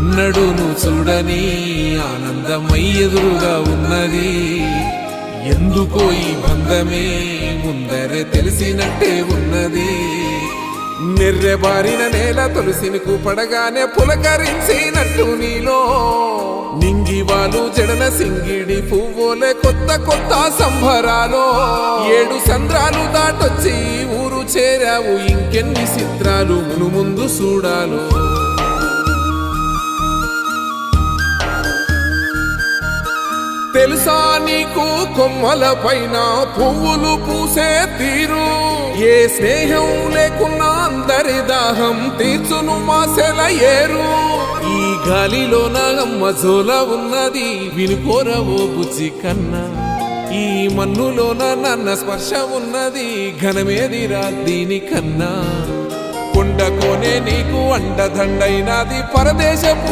ఎన్నడూను చూడని ఆనందమై ఎదురుగా ఉన్నది. ఎందుకో ఈ బంధమే ముందరే తెలిసినట్టే ఉన్నది. నెర్రెబారిన నేల తులసిని పడగానే పులకరించినట్టు నీలో నింగివాలు జడన సింగిడి పువ్వులే కొత్త కొత్త సంబరాలో. 7 సంద్రాలు దాటొచ్చి ఊరు చేరావు, ఇంకెన్ని చిత్రాలు మును ముందు చూడాలో. తెలుసా నీకు కొమ్మల పైన పువ్వులు పూసే తీరు? ఏ స్నేహం లేకున్నా అందరి దాహం తీర్చును మాసెల ఏరు. ఈ గాలిలోన అమ్మ జోల ఉన్నది, వినుకోరవో బుజ్జి కన్నా. ఈ మన్నులోన నన్న స్పర్శ ఉన్నది, ఘనమేదిరా దీనికన్నా. కొండకోనే నీకు అండదండైనది, పరదేశపు